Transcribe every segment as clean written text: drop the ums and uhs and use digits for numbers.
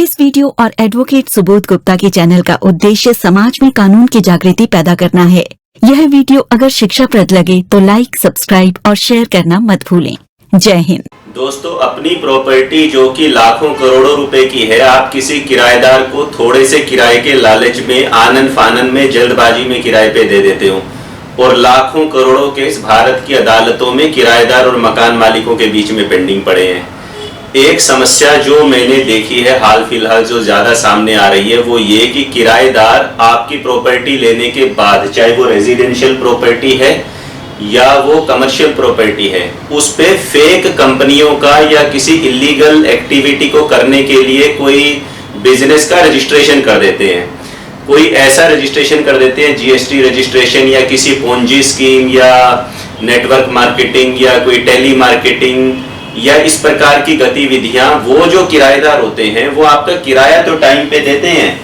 इस वीडियो और एडवोकेट सुबोध गुप्ता के चैनल का उद्देश्य समाज में कानून की जागृति पैदा करना है। यह वीडियो अगर शिक्षाप्रद लगे तो लाइक, सब्सक्राइब और शेयर करना मत भूलें। जय हिंद। दोस्तों, अपनी प्रॉपर्टी जो कि लाखों करोड़ों रुपए की है, आप किसी किराएदार को थोड़े से किराए के लालच में, आनन फानन में, जल्दबाजी में किराए पे दे देते हो और लाखों करोड़ों केस भारत की अदालतों में किराएदार और मकान मालिकों के बीच में पेंडिंग पड़े हैं। एक समस्या जो मैंने देखी है हाल फिलहाल जो ज्यादा सामने आ रही है वो ये कि किराएदार आपकी प्रॉपर्टी लेने के बाद, चाहे वो रेजिडेंशियल प्रॉपर्टी है या वो कमर्शियल प्रॉपर्टी है, उस पे फेक कंपनियों का या किसी इलीगल एक्टिविटी को करने के लिए कोई बिजनेस का रजिस्ट्रेशन कर देते हैं। कोई ऐसा रजिस्ट्रेशन कर देते हैं, जीएसटी रजिस्ट्रेशन या किसी पोंजी स्कीम या नेटवर्क मार्केटिंग या कोई टेली मार्केटिंग या इस प्रकार की गतिविधियां। वो जो किराएदार होते हैं वो आपका किराया तो टाइम पे देते हैं,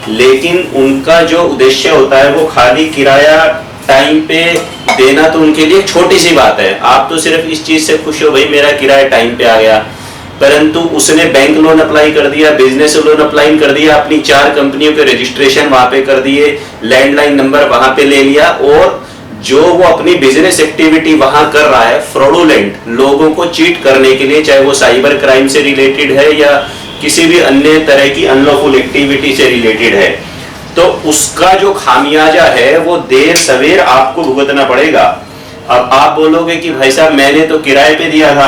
लेकिन उनका जो उद्देश्य होता है वो खाली किराया टाइम पे देना तो उनके लिए छोटी सी बात है। आप तो सिर्फ इस चीज से खुश हो, भाई मेरा किराया टाइम पे आ गया, परंतु उसने बैंक लोन अप्लाई कर दिया, बिजनेस लोन अप्लाई कर दिया, अपनी 4 कंपनियों के रजिस्ट्रेशन वहां पे कर दिए, लैंडलाइन नंबर वहां पे ले लिया और जो वो अपनी बिजनेस एक्टिविटी वहां कर रहा है फ्रॉडुलेंट, लोगों को चीट करने के लिए, चाहे वो साइबर क्राइम से रिलेटेड है या किसी भी अन्य तरह की अनलॉफुल एक्टिविटी से रिलेटेड है, तो उसका जो खामियाजा है वो देर सवेर आपको भुगतना पड़ेगा। अब आप बोलोगे कि भाई साहब मैंने तो किराए पे दिया था,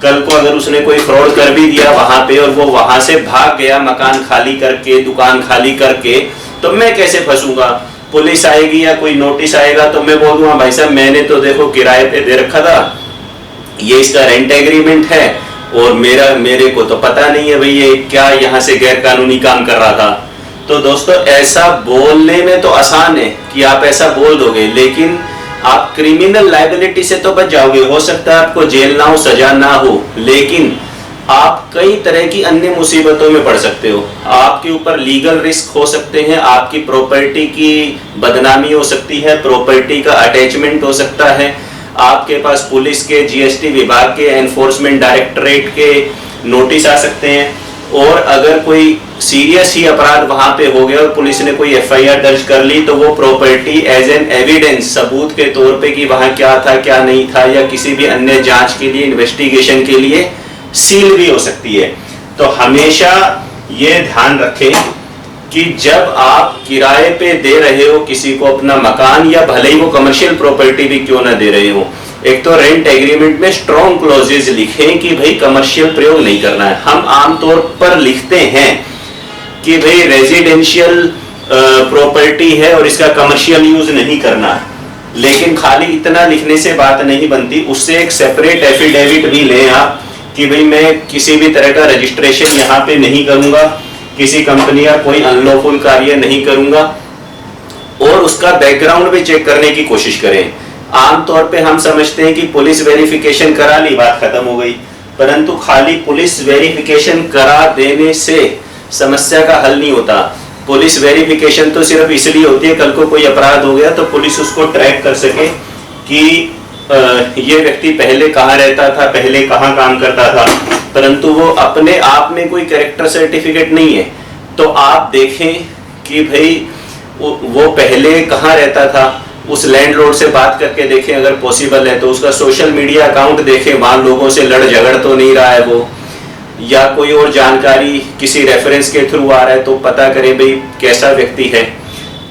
कल को अगर उसने कोई फ्रॉड कर भी दिया वहां पे और वो वहां से भाग गया मकान खाली करके, दुकान खाली करके, तो मैं कैसे फंसूंगा? पुलिस आएगी या कोई नोटिस आएगा तो मैं बोल दूंगा भाई साहब मैंने तो देखो किराए पे दे रखा था, ये इसका रेंट एग्रीमेंट है और मेरे को तो पता नहीं है भाई ये क्या यहाँ से गैर कानूनी काम कर रहा था। तो दोस्तों, ऐसा बोलने में तो आसान है कि आप ऐसा बोल दोगे, लेकिन आप क्रिमिनल लायबिलिटी से तो बच जाओगे। हो सकता है आपको जेल ना हो, सजा ना हो, लेकिन आप कई तरह की अन्य मुसीबतों में पड़ सकते हो। आपके ऊपर लीगल रिस्क हो सकते हैं, आपकी प्रॉपर्टी की बदनामी हो सकती है, प्रॉपर्टी का अटैचमेंट हो सकता है, आपके पास पुलिस के, जीएसटी विभाग के, एनफोर्समेंट डायरेक्टरेट के नोटिस आ सकते हैं। और अगर कोई सीरियस ही अपराध वहां पे हो गया और पुलिस ने कोई एफआईआर दर्ज कर ली तो वो प्रॉपर्टी एज एन एविडेंस, सबूत के तौर पे कि वहां क्या था क्या नहीं था, या किसी भी अन्य जांच के लिए, इन्वेस्टिगेशन के लिए सील भी हो सकती है। तो हमेशा ये ध्यान रखें कि जब आप किराए पे दे रहे हो किसी को अपना मकान, या भले ही वो कमर्शियल प्रॉपर्टी भी क्यों ना दे रहे हो, एक तो रेंट एग्रीमेंट में स्ट्रॉन्ग क्लॉजेज लिखें कि भाई कमर्शियल प्रयोग नहीं करना है। हम आमतौर पर लिखते हैं कि भाई रेजिडेंशियल प्रॉपर्टी है और इसका कमर्शियल यूज नहीं करना, लेकिन खाली इतना लिखने से बात नहीं बनती। उससे एक सेपरेट एफिडेविट भी लें आप कि भाई मैं किसी भी तरह का रजिस्ट्रेशन यहाँ पे नहीं करूंगा, किसी कंपनी का कोई अनलॉफुल कार्य नहीं करूंगा, और उसका बैकग्राउंड भी चेक करने की कोशिश करें। आमतौर पे हम समझते हैं कि पुलिस वेरिफिकेशन करा ली, बात खत्म हो गई, परंतु खाली पुलिस वेरिफिकेशन करा देने से समस्या का हल नहीं होता। पुलिस वेरिफिकेशन तो सिर्फ इसलिए होती है कल को कोई अपराध हो गया तो पुलिस उसको ट्रैक कर सके कि ये व्यक्ति पहले कहाँ रहता था, पहले कहाँ काम करता था, परंतु वो अपने आप में कोई कैरेक्टर सर्टिफिकेट नहीं है। तो आप देखें कि भाई वो पहले कहाँ रहता था, उस लैंडलॉर्ड से बात करके देखें अगर पॉसिबल है तो, उसका सोशल मीडिया अकाउंट देखें, वहां लोगों से लड़ झगड़ तो नहीं रहा है वो, या कोई और जानकारी किसी रेफरेंस के थ्रू आ रहा है तो पता करें भाई कैसा व्यक्ति है।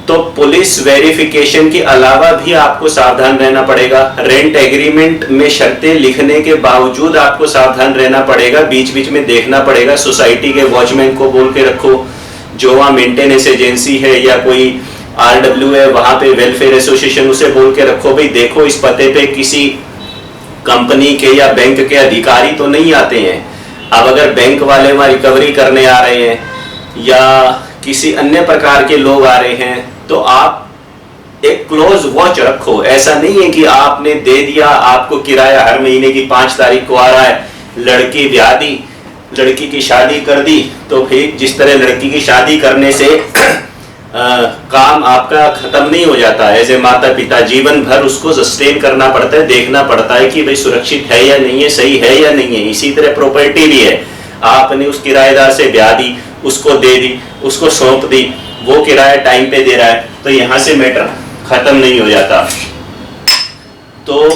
तो पुलिस वेरिफिकेशन के अलावा भी आपको सावधान रहना पड़ेगा। रेंट एग्रीमेंट में शर्तें लिखने के बावजूद आपको सावधान रहना पड़ेगा, बीच बीच में देखना पड़ेगा। सोसाइटी के वॉचमैन को बोल के रखो, जो वहाँ मेंटेनेंस एजेंसी है या कोई आरडब्ल्यू है वहां पे, वेलफेयर एसोसिएशन, उसे बोल के रखो भाई देखो इस पते पे किसी कंपनी के या बैंक के अधिकारी तो नहीं आते हैं। अब अगर बैंक वाले वहां रिकवरी करने आ रहे हैं या किसी अन्य प्रकार के लोग आ रहे हैं तो आप एक क्लोज वॉच रखो। ऐसा नहीं है कि आपने दे दिया, आपको किराया हर महीने की 5 तारीख को आ रहा है, लड़की ब्याह दी, लड़की की शादी कर दी, तो फिर जिस तरह लड़की की शादी करने से काम आपका खत्म नहीं हो जाता है। एज ए माता पिता जीवन भर उसको सस्टेन करना पड़ता है, देखना पड़ता है कि भाई सुरक्षित है या नहीं है, सही है या नहीं है। इसी तरह प्रॉपर्टी भी है, आपने उस किराएदार से ब्याह दी, उसको दे दी, उसको सौंप दी, वो किराया टाइम पे दे रहा है, तो यहाँ से मैटर खत्म नहीं हो जाता। तो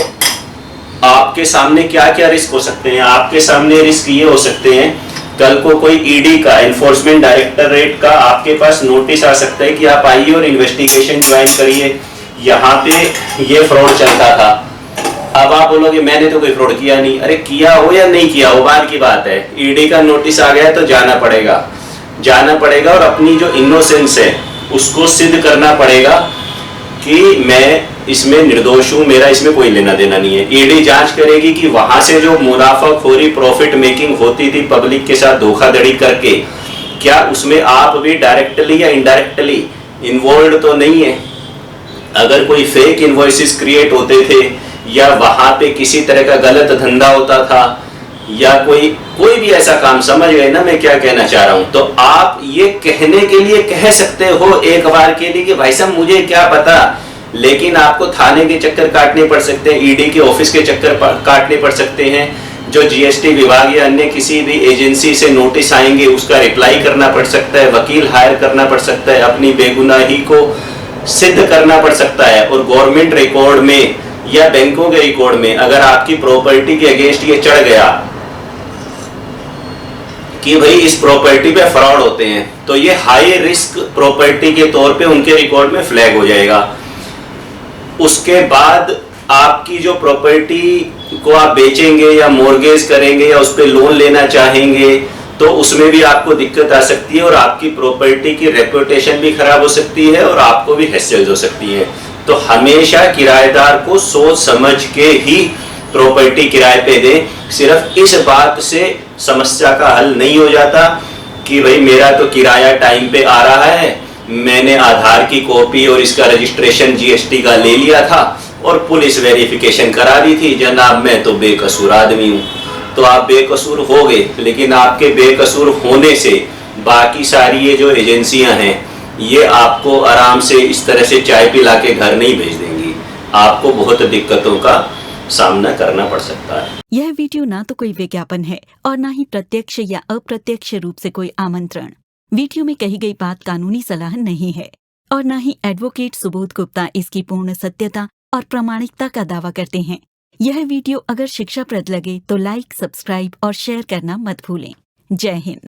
आपके सामने क्या क्या रिस्क हो सकते हैं? आपके सामने रिस्क ये हो सकते हैं, कल को कोई ईडी का, एनफोर्समेंट डायरेक्टरेट का आपके पास नोटिस आ सकता है कि आप आइए और इन्वेस्टिगेशन ज्वाइन करिए, यहाँ पे ये फ्रॉड चलता था। अब आप बोलोगे मैंने तो कोई फ्रॉड किया नहीं। अरे किया हो या नहीं किया हो बात की बात है, ईडी का नोटिस आ गया तो जाना पड़ेगा और अपनी जो इनोसेंस है उसको सिद्ध करना पड़ेगा कि मैं इसमें निर्दोष हूं, मेरा इसमें कोई लेना देना नहीं है। ईडी जांच करेगी कि वहां से जो मुनाफाखोरी, प्रॉफिट मेकिंग होती थी पब्लिक के साथ धोखाधड़ी करके, क्या उसमें आप भी डायरेक्टली या इनडायरेक्टली इन्वॉल्व तो नहीं है। अगर कोई फेक इनवॉइसेस क्रिएट होते थे या वहां पे किसी तरह का गलत धंधा होता था या कोई भी ऐसा काम, समझ गए ना मैं क्या कहना चाह रहा हूं, तो आप ये कहने के लिए कह सकते हो एक बार के लिए कि भाई साहब मुझे क्या पता, लेकिन आपको थाने के चक्कर काटने पड़ सकते हैं, ईडी के ऑफिस के चक्कर काटने पड़ सकते हैं, जो जीएसटी विभाग या अन्य किसी भी एजेंसी से नोटिस आएंगे उसका रिप्लाई करना पड़ सकता है, वकील हायर करना पड़ सकता है, अपनी बेगुनाही को सिद्ध करना पड़ सकता है। और गवर्नमेंट रिकॉर्ड में या बैंकों के रिकॉर्ड में अगर आपकी प्रॉपर्टी के अगेंस्ट ये चढ़ गया कि भाई इस प्रॉपर्टी पे फ्रॉड होते हैं, तो ये हाई रिस्क प्रॉपर्टी के तौर पे उनके रिकॉर्ड में फ्लैग हो जाएगा। उसके बाद आपकी जो प्रॉपर्टी को आप बेचेंगे या मॉर्गेज करेंगे या उस पर लोन लेना चाहेंगे तो उसमें भी आपको दिक्कत आ सकती है और आपकी प्रॉपर्टी की रेपुटेशन भी खराब हो सकती है और आपको भी हैसल्स हो सकती है। तो हमेशा किराएदार को सोच समझ के ही प्रॉपर्टी किराए पे दें। सिर्फ इस बात से समस्या का हल नहीं हो जाता कि भाई मेरा तो किराया टाइम पे आ रहा है, मैंने आधार की कॉपी और इसका रजिस्ट्रेशन जीएसटी का ले लिया था और पुलिस वेरिफिकेशन करा दी थी, जनाब मैं तो बेकसूर आदमी हूँ। तो आप बेकसूर हो गए, लेकिन आपके बेकसूर होने से बाकी सारी ये जो एजेंसियां हैं ये आपको आराम से इस तरह से चाय पिला के घर नहीं भेज देंगी, आपको बहुत दिक्कतों का सामना करना पड़ सकता है। यह वीडियो ना तो कोई विज्ञापन है और ना ही प्रत्यक्ष या अप्रत्यक्ष रूप से कोई आमंत्रण। वीडियो में कही गई बात कानूनी सलाह नहीं है और न ही एडवोकेट सुबोध गुप्ता इसकी पूर्ण सत्यता और प्रामाणिकता का दावा करते हैं। यह वीडियो अगर शिक्षाप्रद लगे तो लाइक, सब्सक्राइब और शेयर करना मत भूलें। जय हिंद।